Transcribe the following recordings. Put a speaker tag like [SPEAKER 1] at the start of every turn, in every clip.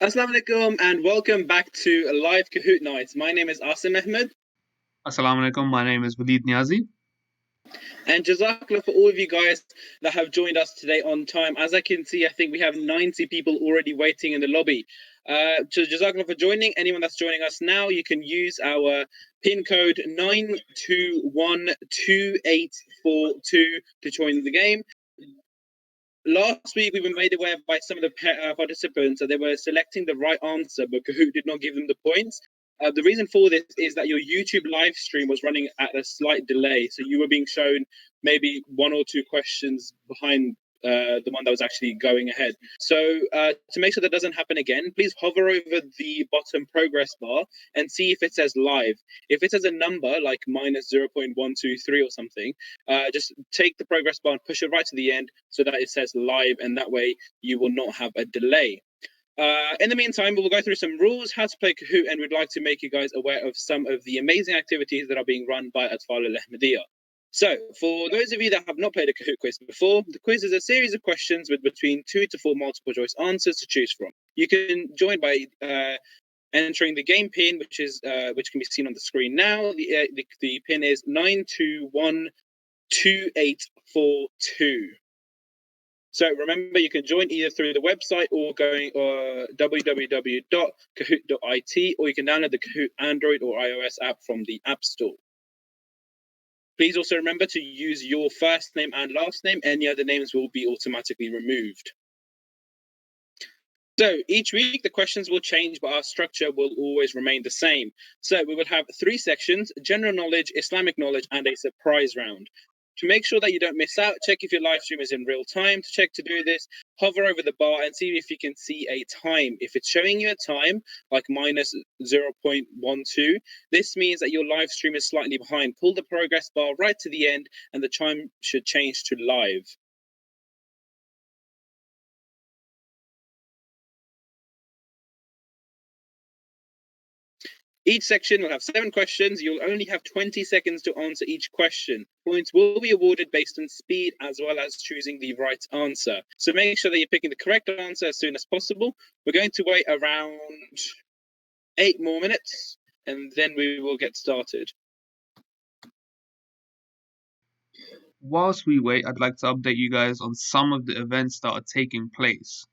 [SPEAKER 1] Assalamu alaikum and welcome back to a live Kahoot night. My name is Asim Ahmed
[SPEAKER 2] Assalamu alaikum. My name is Waleed Niazi.
[SPEAKER 1] and Jazakallah for all of you guys that have joined us today on time. As I can see, I think we have 90 people already waiting in the lobby. So Jazakallah for joining. Anyone that's joining us now, you can use our pin code 9212842 to join the game. Last week, we were made aware by some of the participants that they were selecting the right answer, but Kahoot did not give them the points. The reason for this is that your YouTube live stream was running at a slight delay, so you were being shown maybe one or two questions behind the one that was actually going ahead. So to make sure that doesn't happen again, please hover over the bottom progress bar and see if it says live. If it says a number like minus 0.123 or something, just take the progress bar and push it right to the end so that it says live, and that way you will not have a delay. In the meantime, we will go through some rules, how to play Kahoot, and we'd like to make you guys aware of some of the amazing activities that are being run by Atfal Ahmadiyya. So, for those of you that have not played a Kahoot quiz before, the quiz is a series of questions with between 2 to 4 multiple choice answers to choose from. You can join by entering the game pin, which can be seen on the screen now. The pin is 9212842. So remember, you can join either through the website or going www.kahoot.it, or you can download the Kahoot Android or iOS app from the App Store. Please also remember to use your first name and last name. Any other names will be automatically removed. So each week the questions will change, but our structure will always remain the same. So we will have 3 sections: general knowledge, Islamic knowledge, and a surprise round. To make sure that you don't miss out, check if your live stream is in real time. To check to do this, hover over the bar and see if you can see a time. If it's showing you a time, like minus 0.12, this means that your live stream is slightly behind. Pull the progress bar right to the end and the time should change to live. Each section will have 7 questions. You'll only have 20 seconds to answer each question. Points will be awarded based on speed as well as choosing the right answer. So make sure that you're picking the correct answer as soon as possible. We're going to wait around 8 more minutes and then we will get started.
[SPEAKER 2] Whilst we wait, I'd like to update you guys on some of the events that are taking place.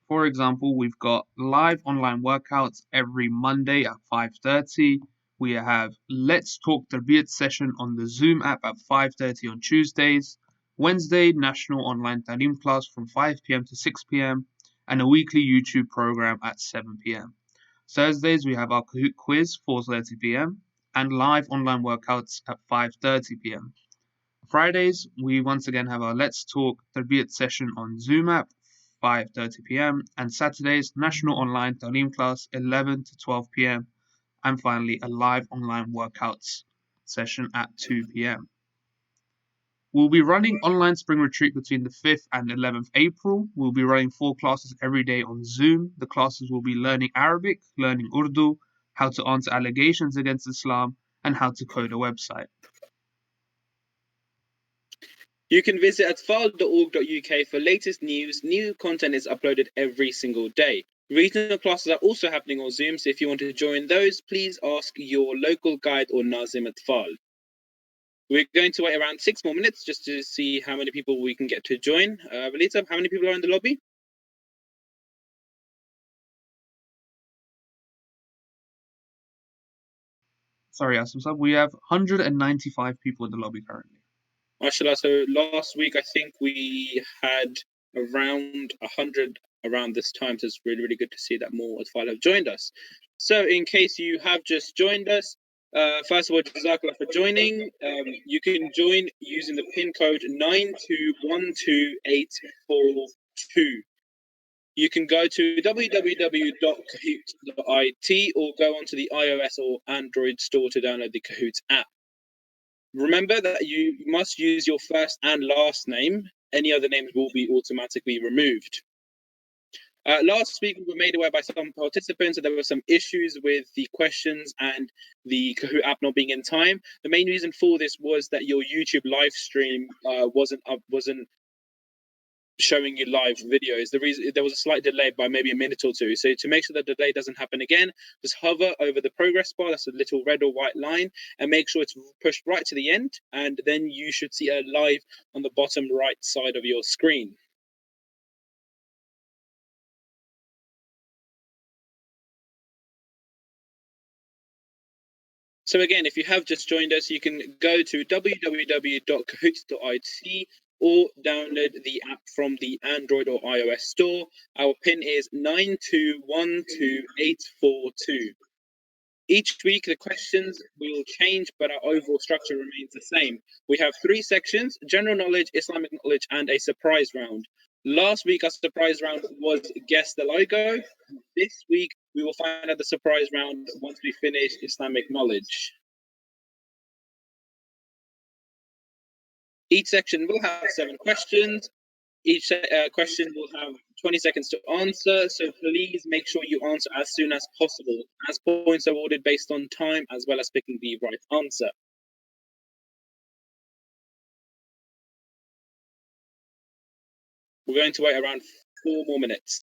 [SPEAKER 2] For example, we've got live online workouts every Monday at 5:30. We have Let's Talk Tarbiyat session on the Zoom app at 5:30 on Tuesdays. Wednesday, National Online Talim class from 5 p.m. to 6 p.m. and a weekly YouTube program at 7 p.m. Thursdays, we have our Kahoot quiz 4:30 p.m. and live online workouts at 5:30 p.m. Fridays, we once again have our Let's Talk Tarbiyat session on Zoom app 5:30 p.m. and Saturdays, National Online Talim class 11 to 12 p.m. and finally a live online workouts session at 2 p.m. We'll be running online spring retreat between the 5th and 11th April. We'll be running 4 classes every day on Zoom. The classes will be learning Arabic, learning Urdu, how to answer allegations against Islam, and how to code a website.
[SPEAKER 1] You can visit atfal.org.uk for latest news. New content is uploaded every single day. Regional classes are also happening on Zoom, so if you want to join those, please ask your local guide or Nazim Atfal. We're going to wait around 6 more minutes just to see how many people we can get to join. Valita, how many people are in the lobby?
[SPEAKER 2] Sorry, Asim Sab, we have 195 people in the lobby currently.
[SPEAKER 1] MashaAllah, so last week I think we had around 100 around this time, so it's really, really good to see that more Atfal have joined us. So in case you have just joined us, first of all, Jazakallah for joining. You can join using the pin code 9212842. You can go to www.kahoot.it or go onto the iOS or Android store to download the Kahoot app. Remember that you must use your first and last name. Any other names will be automatically removed. Last week, we were made aware by some participants that there were some issues with the questions and the Kahoot app not being in time. The main reason for this was that your YouTube live stream wasn't showing you live videos. The reason there was a slight delay by maybe a minute or two. So to make sure that the delay doesn't happen again, just hover over the progress bar. That's a little red or white line, and make sure it's pushed right to the end. And then you should see a live on the bottom right side of your screen. So again, if you have just joined us, you can go to www.kahoot.it or download the app from the Android or iOS store. Our pin is 9212842. Each week, the questions will change, but our overall structure remains the same. We have 3 sections: general knowledge, Islamic knowledge, and a surprise round. Last week, our surprise round was guess the logo. This week, we will find out the surprise round once we finish Islamic knowledge. Each section will have 7 questions. Each question will have 20 seconds to answer, so please make sure you answer as soon as possible, as points are awarded based on time as well as picking the right answer. We're going to wait around 4 more minutes.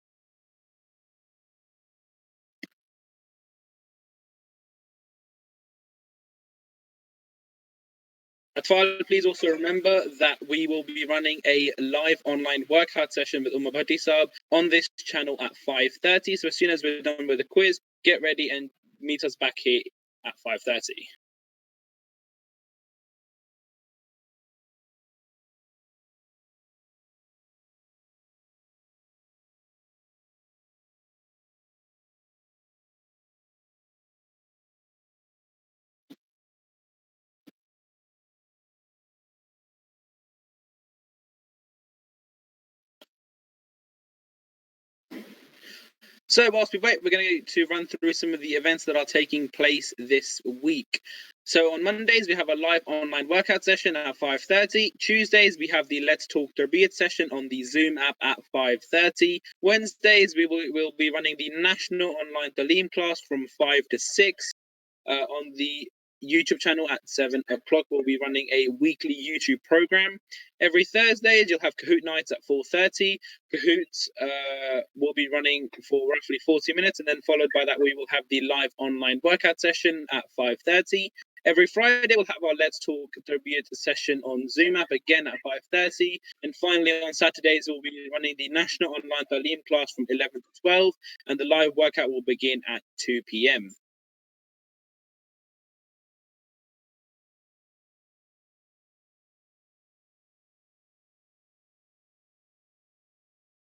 [SPEAKER 1] Atfal, please also remember that we will be running a live online workout session with Sab on this channel at 5:30. So as soon as we're done with the quiz, get ready and meet us back here at 5:30. So whilst we wait, we're going to run through some of the events that are taking place this week. So on Mondays, we have a live online workout session at 5:30. Tuesdays, we have the Let's Talk Tarbiyat session on the Zoom app at 5:30. Wednesdays, we'll be running the National Online Talim class from 5 to 6. On the YouTube channel at 7 o'clock, we'll be running a weekly YouTube program. Every Thursday, you'll have Kahoot nights at 4:30. Kahoots will be running for roughly 40 minutes, and then followed by that, we will have the live online workout session at 5:30. Every Friday, we'll have our Let's Talk Tarbiyat session on Zoom app again at 5:30. And finally, on Saturdays, we'll be running the National Online Talim class from 11 to 12, and the live workout will begin at 2 p.m.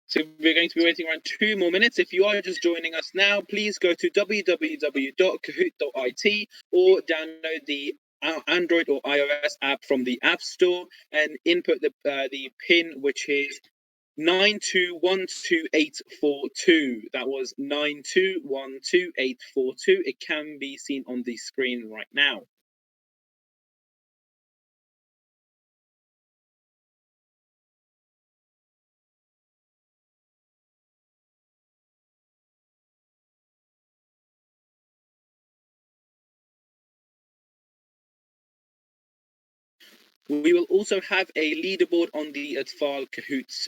[SPEAKER 1] So we're going to be waiting around 2 more minutes. If you are just joining us now, please go to www.kahoot.it or download the Android or iOS app from the App Store and input the PIN, which is 9212842. That was 9212842. It can be seen on the screen right now. We will also have a leaderboard on the Atfal Kahoots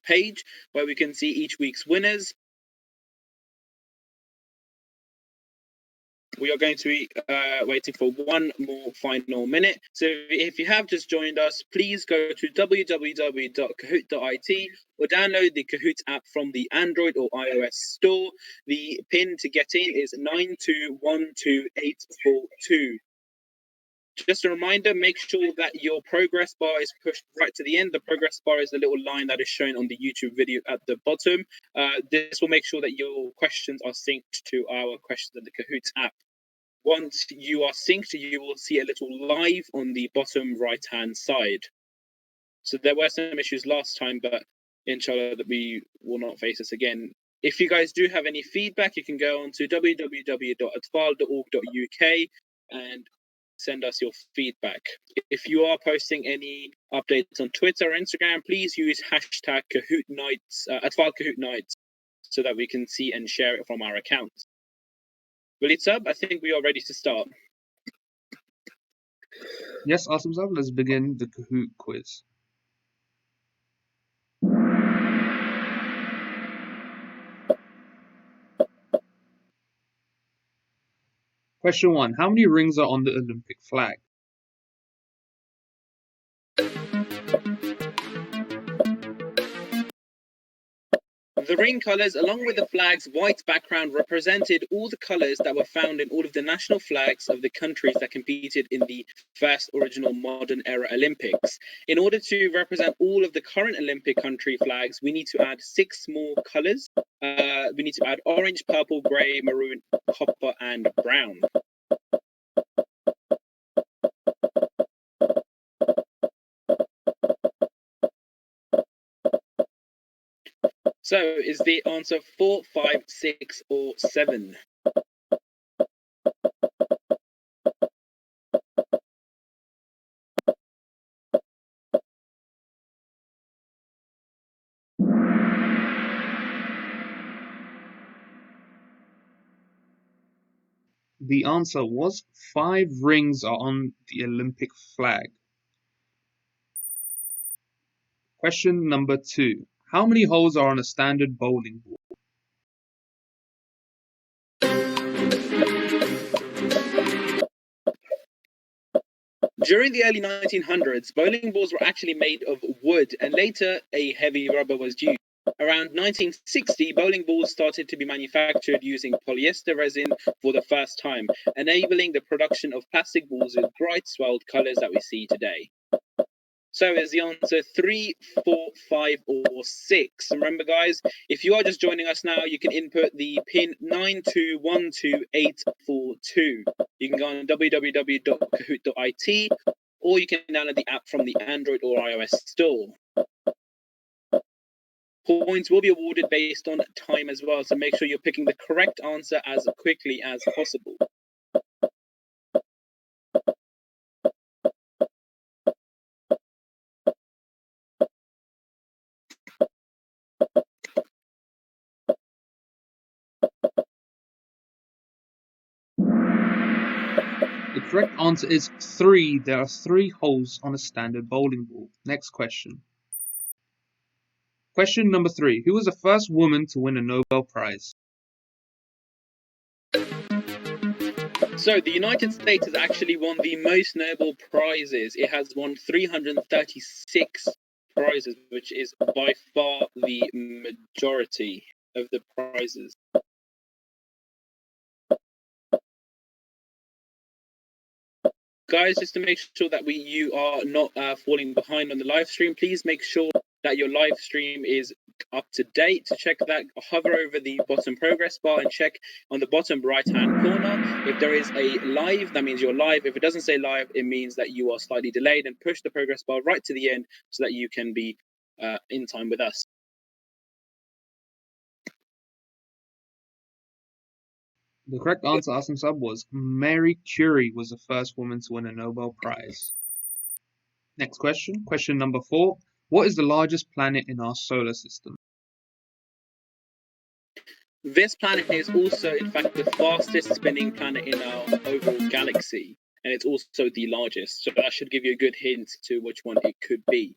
[SPEAKER 1] page where we can see each week's winners. We are going to be waiting for 1 more final minute. So if you have just joined us, please go to www.kahoot.it or download the Kahoot app from the Android or iOS store. The PIN to get in is 9212842. Just a reminder, make sure that your progress bar is pushed right to the end. The progress bar is the little line that is shown on the YouTube video at the bottom. This will make sure that your questions are synced to our questions in the Kahoot app. Once you are synced, you will see a little live on the bottom right-hand side. So there were some issues last time, but inshallah that we will not face this again. If you guys do have any feedback, you can go on to www.atfal.org.uk and send us your feedback. If you are posting any updates on Twitter or Instagram, please use hashtag Kahoot Nights, Atfal Kahoot Nights, so that we can see and share it from our accounts. Walid Sab, I think we are ready to start.
[SPEAKER 2] Yes, Asim Sab, let's begin the Kahoot quiz. Question 1. How many rings are on the Olympic flag?
[SPEAKER 1] The ring colours, along with the flag's white background, represented all the colours that were found in all of the national flags of the countries that competed in the first original modern era Olympics. In order to represent all of the current Olympic country flags, we need to add 6 more colours. We need to add orange, purple, grey, maroon, copper, and brown. So, is the answer 4, 5, 6, or 7?
[SPEAKER 2] The answer was 5 rings are on the Olympic flag. Question number 2. How many holes are on a standard bowling ball?
[SPEAKER 1] During the early 1900s, bowling balls were actually made of wood, and later a heavy rubber was used. Around 1960, bowling balls started to be manufactured using polyester resin for the first time, enabling the production of plastic balls with bright swelled colors that we see today. So is the answer 3, 4, 5, or 6? Remember, guys, if you are just joining us now, you can input the pin 9212842. You can go on www.kahoot.it, or you can download the app from the Android or iOS store. Points will be awarded based on time as well, so make sure you're picking the correct answer as quickly as possible.
[SPEAKER 2] The correct answer is 3. There are 3 holes on a standard bowling ball. Next question. Question number 3. Who was the first woman to win a Nobel Prize?
[SPEAKER 1] So, the United States has actually won the most Nobel Prizes. It has won 336 prizes, which is by far the majority of the prizes. Guys, just to make sure that you are not falling behind on the live stream, please make sure that your live stream is up to date. To check that, hover over the bottom progress bar and check on the bottom right hand corner. If there is a live, that means you're live. If it doesn't say live, it means that you are slightly delayed, and push the progress bar right to the end so that you can be in time with us.
[SPEAKER 2] The correct answer, Asim Sab, was Marie Curie was the first woman to win a Nobel Prize. Next question. Question number 4. What is the largest planet in our solar system?
[SPEAKER 1] This planet is also, in fact, the fastest spinning planet in our overall galaxy, and it's also the largest. So that should give you a good hint to which one it could be.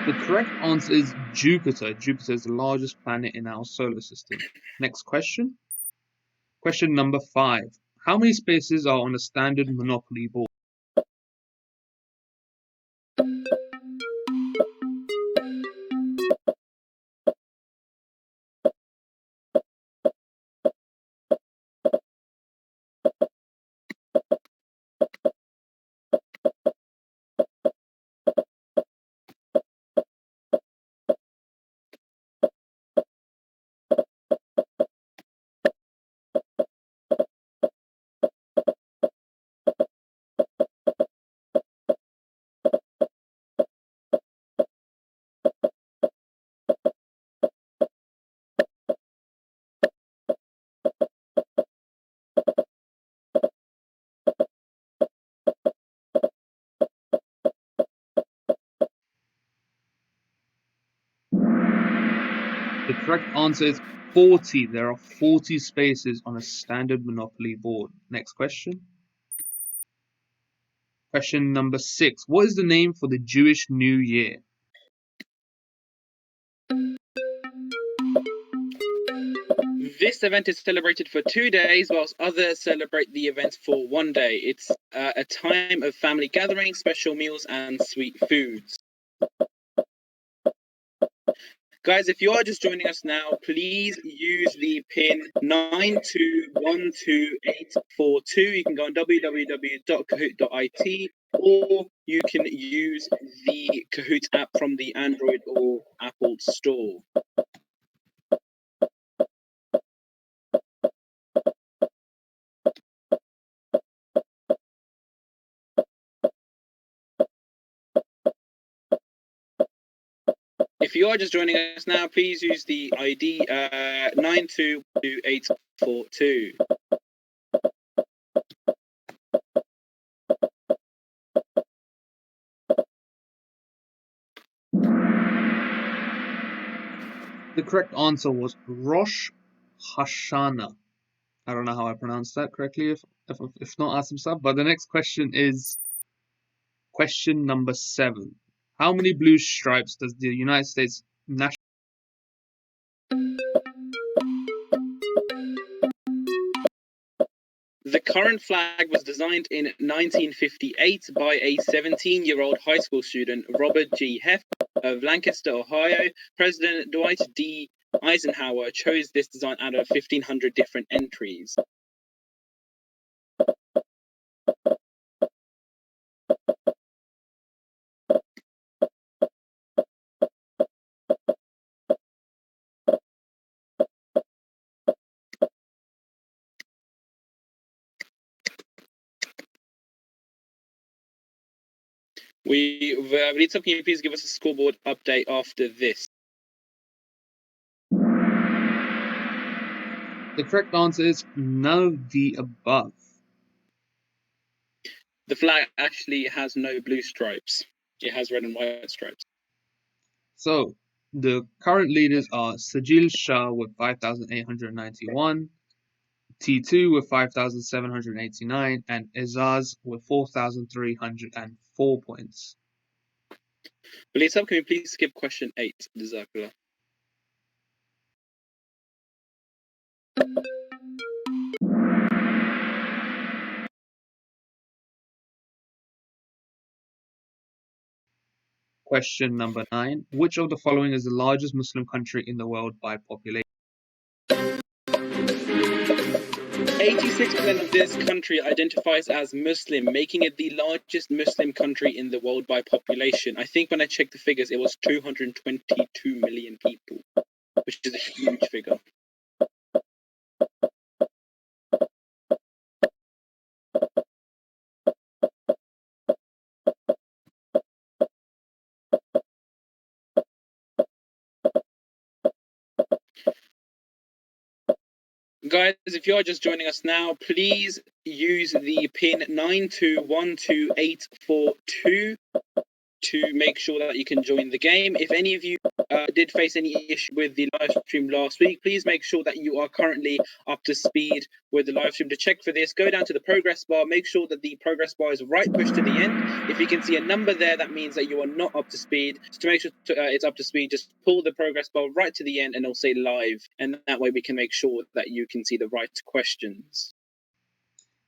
[SPEAKER 2] The correct answer is Jupiter. Jupiter is the largest planet in our solar system. Next question. Question number 5. How many spaces are on a standard Monopoly board? Correct answer is 40. There are 40 spaces on a standard Monopoly board. Next question. Question number 6. What is the name for the Jewish New Year?
[SPEAKER 1] This event is celebrated for 2 days, whilst others celebrate the event for 1 day. It's a time of family gatherings, special meals, and sweet foods. Guys, if you are just joining us now, please use the pin 9212842. You can go on www.kahoot.it, or you can use the Kahoot app from the Android or Apple store. If you are just joining us now, please use the ID 9222842.
[SPEAKER 2] The correct answer was Rosh Hashanah. I don't know how I pronounced that correctly. If not, ask himself. But the next question is question number 7. How many blue stripes does the United States national?
[SPEAKER 1] The current flag was designed in 1958 by a 17-year-old high school student, Robert G. Heff of Lancaster, Ohio. President Dwight D. Eisenhower chose this design out of 1,500 different entries. Can you please give us a scoreboard update after this?
[SPEAKER 2] The correct answer is none of the above.
[SPEAKER 1] The flag actually has no blue stripes. It has red and white stripes.
[SPEAKER 2] So the current leaders are Sajil Shah with 5,891, T2 with 5,789, and Izaz with 4,304 points.
[SPEAKER 1] Can we please skip question 8, Jazakallah?
[SPEAKER 2] Question number 9. Which of the following is the largest Muslim country in the world by population?
[SPEAKER 1] 86% of this country identifies as Muslim, making it the largest Muslim country in the world by population. I think when I checked the figures, it was 222 million people, which is a huge figure. Guys, if you're just joining us now, please use the pin 9212842 to make sure that you can join the game. If any of you did face any issue with the live stream last week, please make sure that you are currently up to speed with the live stream. To check for this, go down to the progress bar, make sure that the progress bar is right pushed to the end. If you can see a number there, that means that you are not up to speed. So to make sure it's up to speed, just pull the progress bar right to the end and it'll say live, and that way we can make sure that you can see the right questions.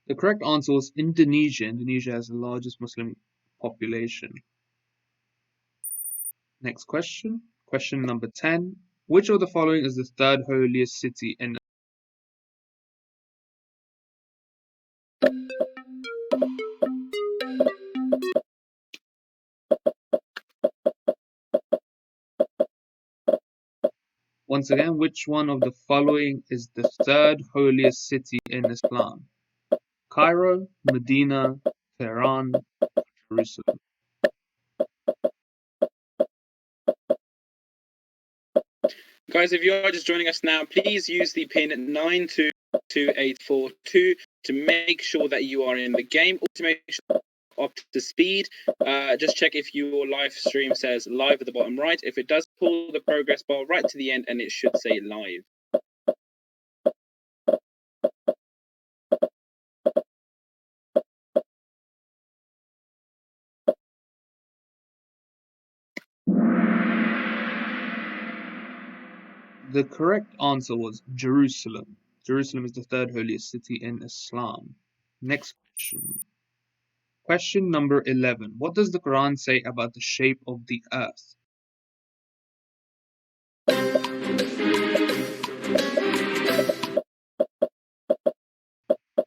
[SPEAKER 2] The correct answer was Indonesia. Indonesia has the largest Muslim population. Next question. Question number 10. Which of the following is the third holiest city in Once again, which one of the following is the third holiest city in Islam? Cairo, Medina, Tehran, Jerusalem.
[SPEAKER 1] Guys, if you are just joining us now, please use the pin 9222842 to make sure that you are in the game, or to make sure up to speed. Just check if your live stream says live at the bottom right. If it does, pull the progress bar right to the end and it should say live.
[SPEAKER 2] The correct answer was Jerusalem. Jerusalem is the third holiest city in Islam. Next question. Question number 11. What does the Quran say about the shape of the earth?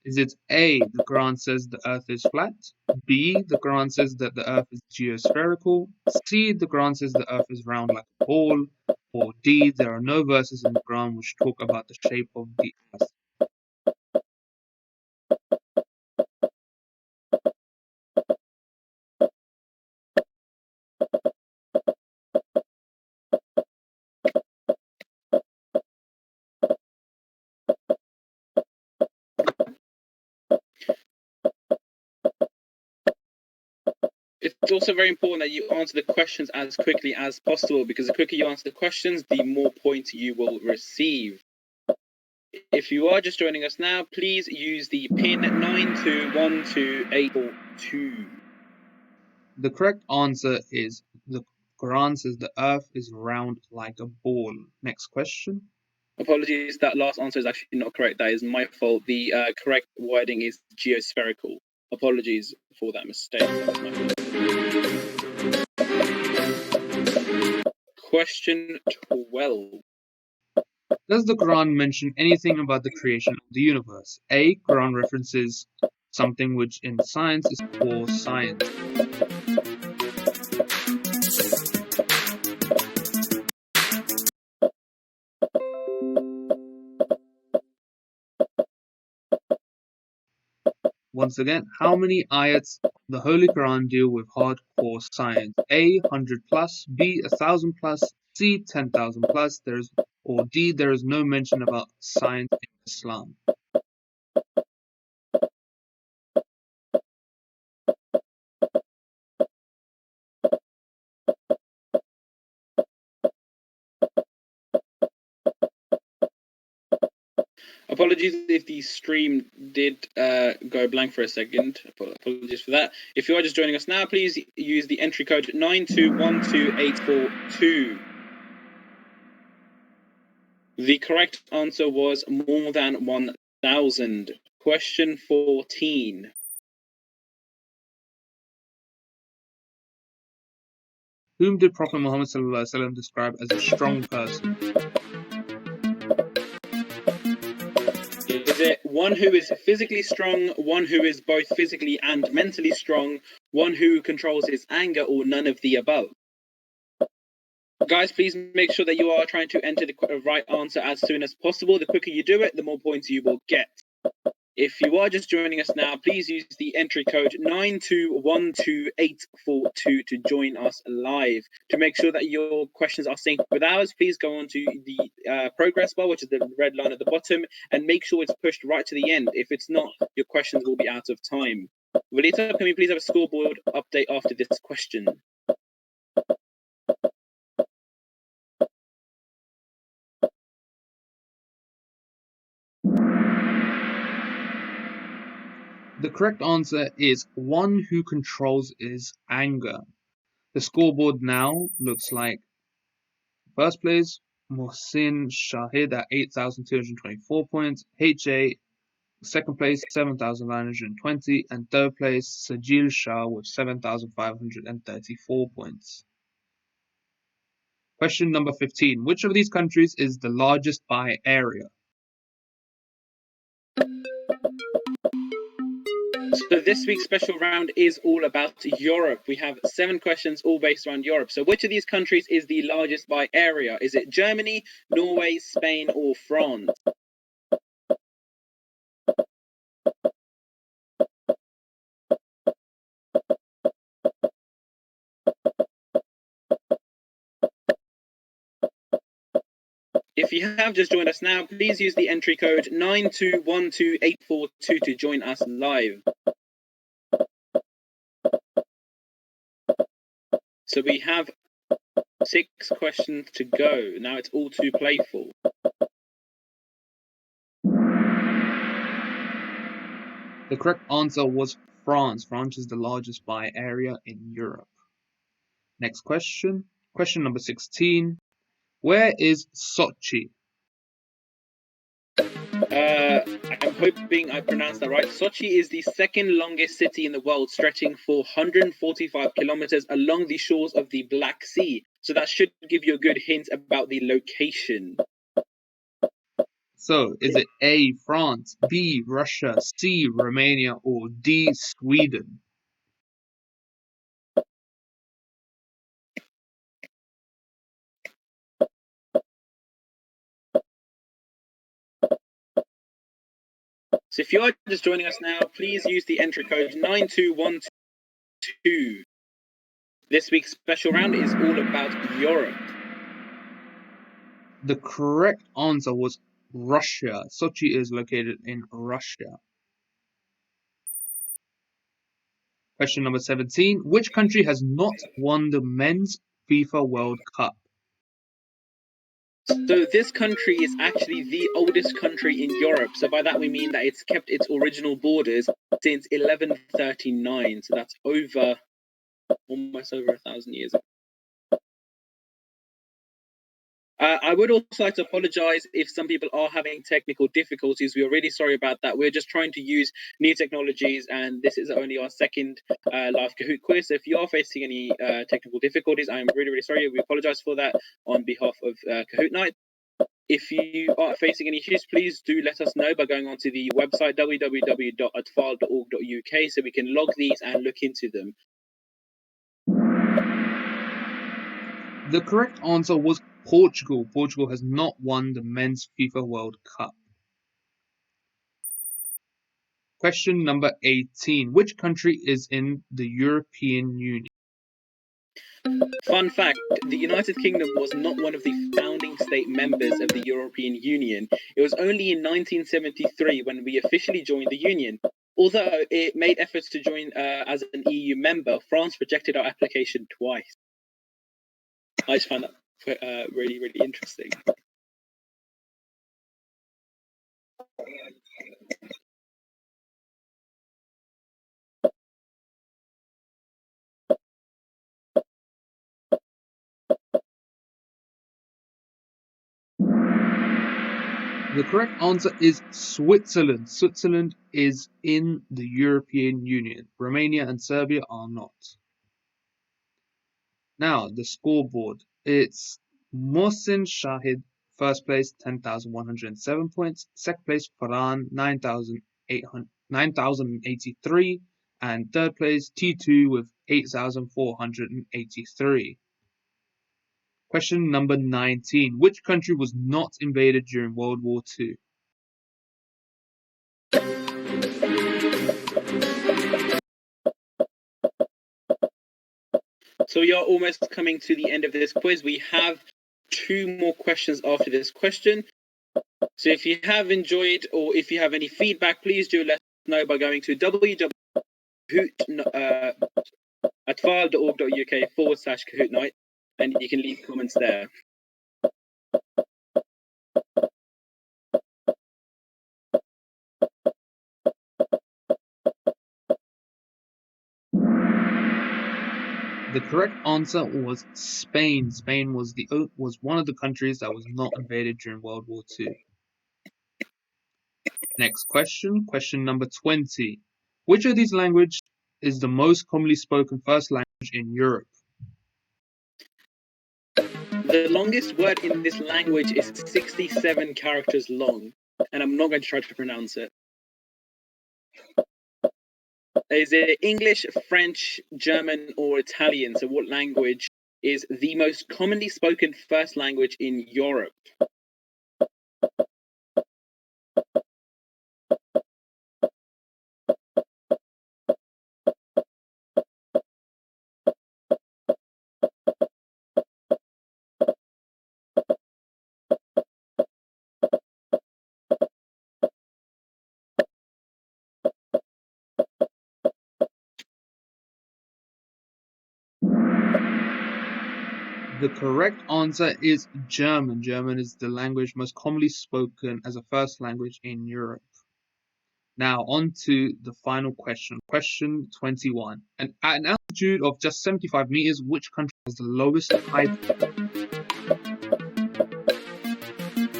[SPEAKER 2] Is it A, the Quran says the earth is flat? B, the Quran says that the earth is geospherical? C, the Quran says the earth is round like a ball? Or D, there are no verses in the Quran which talk about the shape of the earth?
[SPEAKER 1] It's also very important that you answer the questions as quickly as possible, because the quicker you answer the questions, the more points you will receive. If you are just joining us now, please use the pin 9212842.
[SPEAKER 2] The correct answer is the Quran says the earth is round like a ball. Next question.
[SPEAKER 1] Apologies, that last answer is actually not correct. That is my fault. The correct wording is geospherical. Apologies for that mistake. Question 12.
[SPEAKER 2] Does the Quran mention anything about the creation of the universe? A. Quran references something which in science is called science. Once again, how many ayats of the Holy Quran deal with hardcore science? A. 100 plus, B. 1,000 plus, C. 10,000 plus, or D. There is no mention about science in Islam.
[SPEAKER 1] Apologies if the stream did go blank for a second. Apologies for that. If you are just joining us now, please use the entry code 9212842. The correct answer was more than 1,000. Question 14.
[SPEAKER 2] Whom did Prophet Muhammad ﷺ describe as a strong person?
[SPEAKER 1] Is it one who is physically strong, one who is both physically and mentally strong, one who controls his anger, or none of the above? Guys, please make sure that you are trying to enter the right answer as soon as possible. The quicker you do it, the more points you will get. If you are just joining us now, please use the entry code 9212842 to join us live. To make sure that your questions are synced with ours, please go onto the progress bar, which is the red line at the bottom, and make sure it's pushed right to the end. If it's not, your questions will be out of time. Walita, can we please have a scoreboard update after this question?
[SPEAKER 2] The correct answer is one who controls his anger. The scoreboard now looks like first place, Mohsin Shahid at 8,224 points, HA second place 7,920, and third place Sajil Shah with 7,534 points. Question number 15. Which of these countries is the largest by area?
[SPEAKER 1] So this week's special round is all about Europe. We have 7 questions all based around Europe. So which of these countries is the largest by area? Is it Germany, Norway, Spain, or France? If you have just joined us now, please use the entry code 9212842 to join us live. So we have 6 questions to go. Now it's all too playful.
[SPEAKER 2] The correct answer was France. France is the largest by area in Europe. Next question. Question number 16. Where is Sochi?
[SPEAKER 1] I'm hoping I pronounced that right. Sochi is the second longest city in the world, stretching for 145 kilometers along the shores of the Black Sea. So that should give you a good hint about the location.
[SPEAKER 2] So, is it A, France, B, Russia, C, Romania, or D, Sweden?
[SPEAKER 1] So if you are just joining us now, please use the entry code 92122. This week's special round is all about Europe.
[SPEAKER 2] The correct answer was Russia. Sochi is located in Russia. Question number 17. Which country has not won the men's FIFA World Cup?
[SPEAKER 1] So this country is actually the oldest country in Europe. So by that we mean that it's kept its original borders since 1139. So that's almost over 1,000 years ago. I would also like to apologize if some people are having technical difficulties. We are really sorry about that. We're just trying to use new technologies, and this is only our second live Kahoot quiz. So if you are facing any technical difficulties, I'm really, really sorry. We apologize for that on behalf of Kahoot Night. If you are facing any issues, please do let us know by going onto the website www.atfal.org.uk so we can log these and look into them.
[SPEAKER 2] The correct answer was Portugal. Portugal has not won the men's FIFA World Cup. Question number 18. Which country is in the European Union?
[SPEAKER 1] Fun fact, the United Kingdom was not one of the founding state members of the European Union. It was only in 1973 when we officially joined the Union. Although it made efforts to join as an EU member, France rejected our application twice. I just find that really, really interesting.
[SPEAKER 2] The correct answer is Switzerland. Switzerland is in the European Union. Romania and Serbia are not. Now, the scoreboard. It's Mohsin Shahid, first place, 10,107 points. Second place, Farhan, 9,083. And third place, T2 with 8,483. Question number 19. Which country was not invaded during World War II?
[SPEAKER 1] So we are almost coming to the end of this quiz. We have 2 more questions after this question. So if you have enjoyed or if you have any feedback, please do let us know by going to www.atfal.org.uk/Kahoot Night, and you can leave comments there.
[SPEAKER 2] The correct answer was Spain. Spain was one of the countries that was not invaded during World War II. Next question, question number 20. Which of these languages is the most commonly spoken first language in Europe?
[SPEAKER 1] The longest word in this language is 67 characters long, and I'm not going to try to pronounce it. Is it English, French, German, or Italian? So what language is the most commonly spoken first language in Europe?
[SPEAKER 2] The correct answer is German. German is the language most commonly spoken as a first language in Europe. Now, on to the final question. Question 21. At an altitude of just 75 meters, which country has the lowest high point?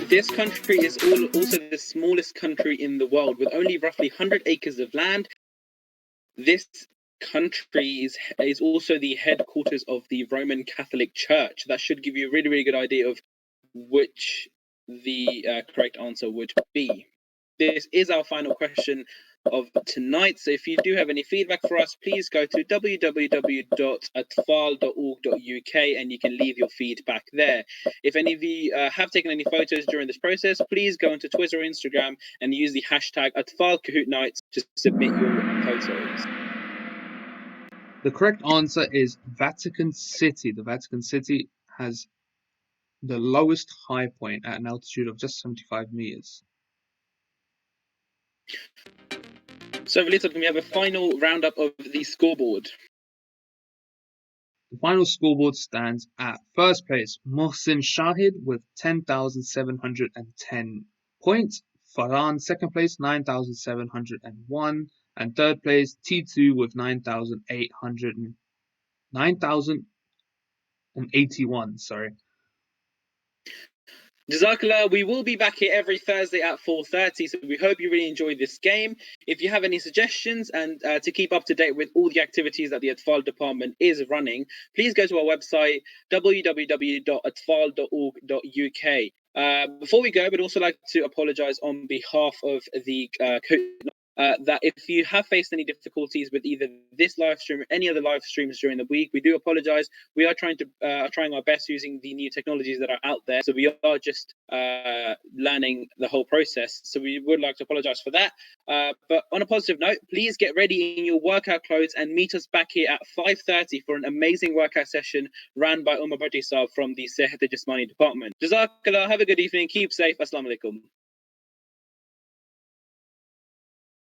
[SPEAKER 1] This country is also the smallest country in the world, with only roughly 100 acres of land. This country is also the headquarters of the Roman Catholic Church. That should give you a really, really good idea of which the correct answer would be. This is our final question of tonight. So if you do have any feedback for us, please go to www.atfal.org.uk and you can leave your feedback there. If any of you have taken any photos during this process, please go onto Twitter or Instagram and use the hashtag Atfal Kahoot Nights to submit your photos.
[SPEAKER 2] The correct answer is Vatican City. The Vatican City has the lowest high point at an altitude of just 75 meters.
[SPEAKER 1] So, Velita, can we have a final roundup of the scoreboard?
[SPEAKER 2] The final scoreboard stands at first place, Mohsin Shahid with 10,710 points. Farhan, second place, 9,701. And third place, T2 with 9,081. Sorry.
[SPEAKER 1] Jazakallah, we will be back here every Thursday at 4:30, so we hope you really enjoyed this game. If you have any suggestions and to keep up to date with all the activities that the Atfal department is running, please go to our website, www.atfal.org.uk. Before we go, we'd also like to apologise on behalf of the that if you have faced any difficulties with either this live stream or any other live streams during the week, we do apologize. We are trying our best using the new technologies that are out there. So we are just learning the whole process. So we would like to apologize for that. But on a positive note, please get ready in your workout clothes and meet us back here at 5:30 for an amazing workout session ran by Umar Bhatti Saab from the Sehat Jismani department. Jazakallah, have a good evening, keep safe, Assalamu alaikum.